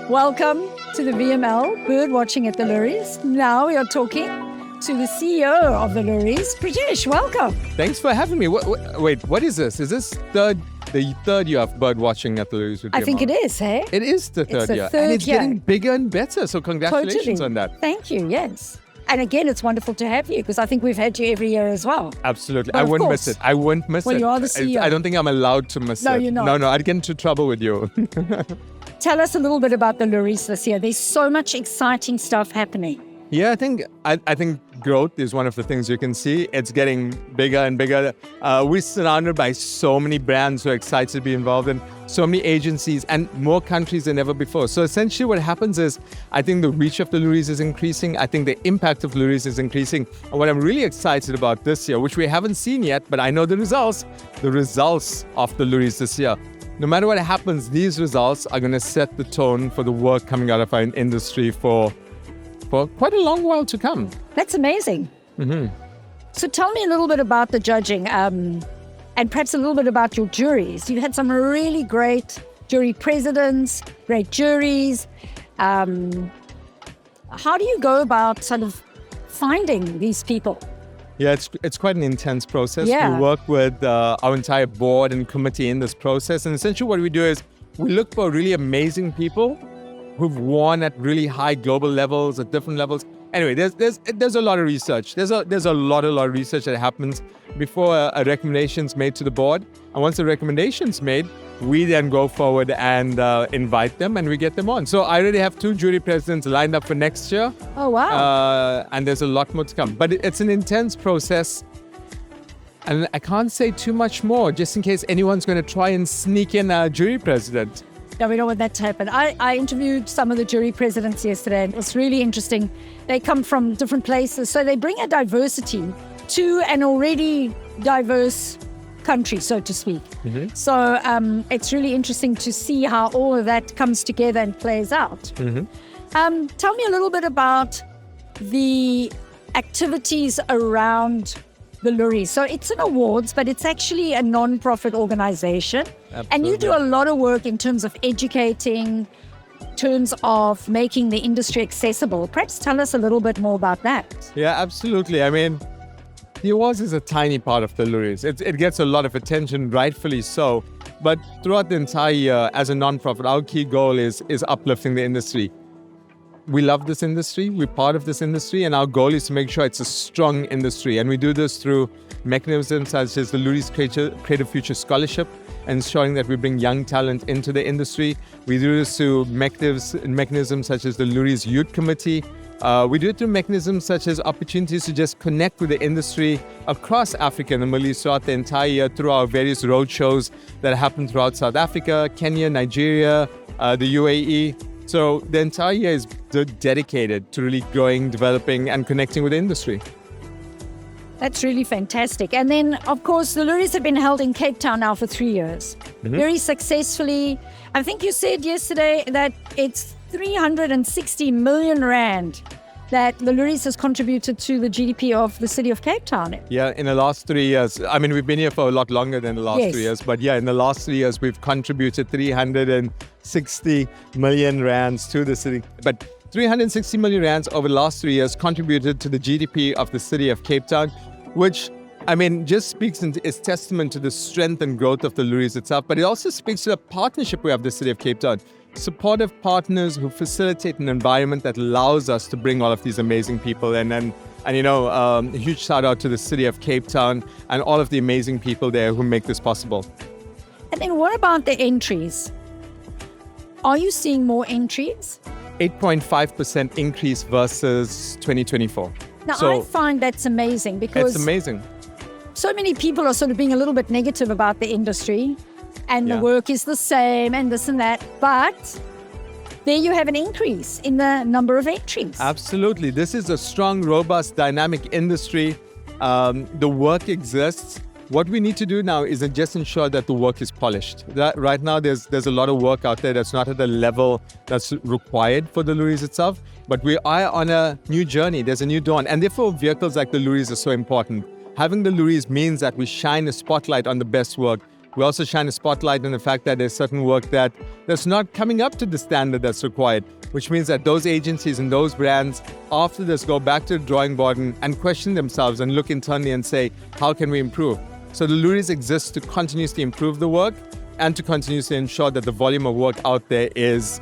Welcome to the VML, Birdwatching at the Loeries. Now we are talking to the CEO of the Loeries, Preetesh. Welcome. Thanks for having me. Wait, what is this? Is this the third year of Birdwatching at the Loeries with I think it is, hey? It is the third year. Third and it's year. getting bigger and better. So congratulations on that. Thank you, yes. And again, it's wonderful to have you because I think we've had you every year as well. Absolutely. But I of wouldn't course. miss it. I wouldn't miss it. Well, you are the CEO. I don't think I'm allowed to miss it. No, you're not. No, I'd get into trouble with you. Tell us a little bit about the Loeries this year. There's so much exciting stuff happening. Yeah, I think growth is one of the things you can see. It's getting bigger and bigger. We're surrounded by so many brands who are excited to be involved in so many agencies and more countries than ever before. So essentially what happens is I think the reach of the Loeries is increasing. I think the impact of Loeries is increasing. And what I'm really excited about this year, which we haven't seen yet, but I know the results of the Loeries this year. No matter what happens, these results are going to set the tone for the work coming out of our industry for quite a long while to come. That's amazing. Mm-hmm. So tell me a little bit about the judging and perhaps a little bit about your juries. You've had some really great jury presidents, great juries. How do you go about sort of finding these people? Yeah, it's quite an intense process. Yeah. We work with our entire board and committee in this process. And essentially what we do is we look for really amazing people who've won at really high global levels, at different levels. Anyway, there's a lot of research. There's a lot of research that happens before a recommendation's made to the board. And once the recommendation's made, we then go forward and invite them and we get them on. So I already have 2 jury presidents lined up for next year. Oh, wow. And there's a lot more to come. But it's an intense process. And I can't say too much more, just in case anyone's going to try and sneak in a jury president. No, we don't want that to happen. I interviewed some of the jury presidents yesterday, and it was really interesting. They come from different places, so they bring a diversity to an already diverse country, so to speak. Mm-hmm. So it's really interesting to see how all of that comes together and plays out. Mm-hmm. Tell me a little bit about the activities around the Loeries. So it's an awards, but it's actually a non-profit organization. Absolutely. And you do a lot of work in terms of educating, in terms of making the industry accessible. Perhaps tell us a little bit more about that. Yeah, absolutely. I mean, the awards is a tiny part of the Loeries. It gets a lot of attention, rightfully so. But throughout the entire year, as a non-profit, our key goal is uplifting the industry. We love this industry, we're part of this industry, and our goal is to make sure it's a strong industry. And we do this through mechanisms such as the Loeries Creative Future Scholarship, ensuring that we bring young talent into the industry. We do this through mechanisms such as the Loeries Youth Committee. We do it through mechanisms such as opportunities to just connect with the industry across Africa and the Middle East throughout the entire year through our various roadshows that happen throughout South Africa, Kenya, Nigeria, the UAE. So the entire year is dedicated to really growing, developing, and connecting with the industry. That's really fantastic. And then, of course, the Loeries have been held in Cape Town now for 3 years. Mm-hmm. Very successfully. I think you said yesterday that it's 360 million rand that the Loeries has contributed to the GDP of the city of Cape Town. Yeah, in the last 3 years. I mean, we've been here for a lot longer than the last Yes. 3 years. But yeah, in the last 3 years, we've contributed 360 million rands to the city. But 360 million rands over the last 3 years contributed to the GDP of the city of Cape Town, which, I mean, just speaks and is testament to the strength and growth of the Loeries itself. But it also speaks to the partnership we have with the city of Cape Town. Supportive partners who facilitate an environment that allows us to bring all of these amazing people in. And you know, a huge shout out to the city of Cape Town and all of the amazing people there who make this possible. And then what about the entries? Are you seeing more entries? 8.5% increase versus 2024. Now, So I find that's amazing because it's amazing. so many people are sort of being a little bit negative about the industry and the Yeah. work is the same and this and that. But there you have an increase in the number of entries. Absolutely. This is a strong, robust, dynamic industry. The work exists. What we need to do now is just ensure that the work is polished. That right now, there's a lot of work out there that's not at the level that's required for the Loeries itself. But we are on a new journey. There's a new dawn. And therefore, vehicles like the Loeries are so important. Having the Loeries means that we shine a spotlight on the best work. We also shine a spotlight on the fact that there's certain work that's not coming up to the standard that's required, which means that those agencies and those brands after this go back to the drawing board and question themselves and look internally and say, how can we improve? So the Loeries exists to continuously improve the work and to continuously ensure that the volume of work out there is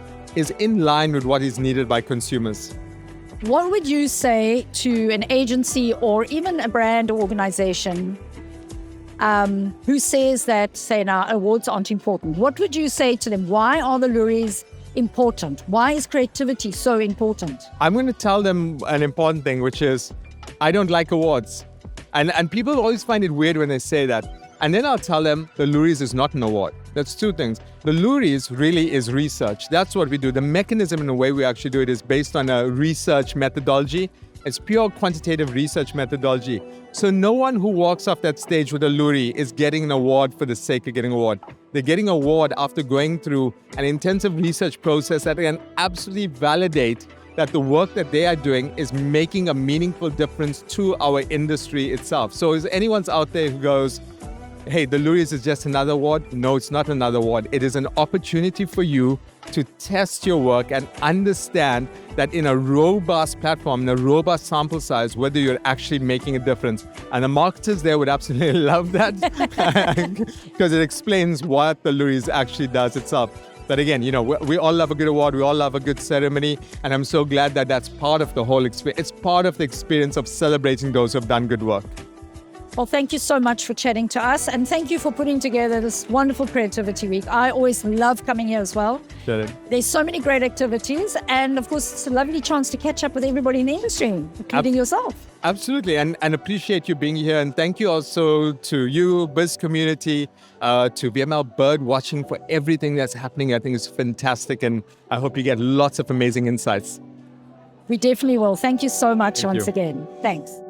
in line with what is needed by consumers. What would you say to an agency or even a brand or organization who says that, say now, awards aren't important? What would you say to them? Why are the Loeries important? Why is creativity so important? I'm going to tell them an important thing, which is, I don't like awards. And people always find it weird when they say that. And then I'll tell them the Loeries is not an award. That's two things. The Loeries really is research. That's what we do. The mechanism and the way we actually do it is based on a research methodology. It's pure quantitative research methodology. So no one who walks off that stage with a Loerie is getting an award for the sake of getting an award. They're getting an award after going through an intensive research process that can absolutely validate that the work that they are doing is making a meaningful difference to our industry itself. So is anyone's out there who goes, hey, the Loeries is just another award? No, it's not another award. It is an opportunity for you to test your work and understand that in a robust platform, in a robust sample size, whether you're actually making a difference. And the marketers there would absolutely love that because it explains what the Loeries actually does itself. But again, we all love a good award. We all love a good ceremony. And I'm so glad that that's part of the whole experience. It's part of the experience of celebrating those who have done good work. Well, thank you so much for chatting to us. And thank you for putting together this wonderful Creativity Week. I always love coming here as well. Sure. There's so many great activities. And of course, it's a lovely chance to catch up with everybody in the industry, including yourself. Absolutely. And appreciate you being here. And thank you also to you, Biz Community, to VML Birdwatching for everything that's happening. I think it's fantastic. And I hope you get lots of amazing insights. We definitely will. Thank you so much Thank once you. again. Thanks.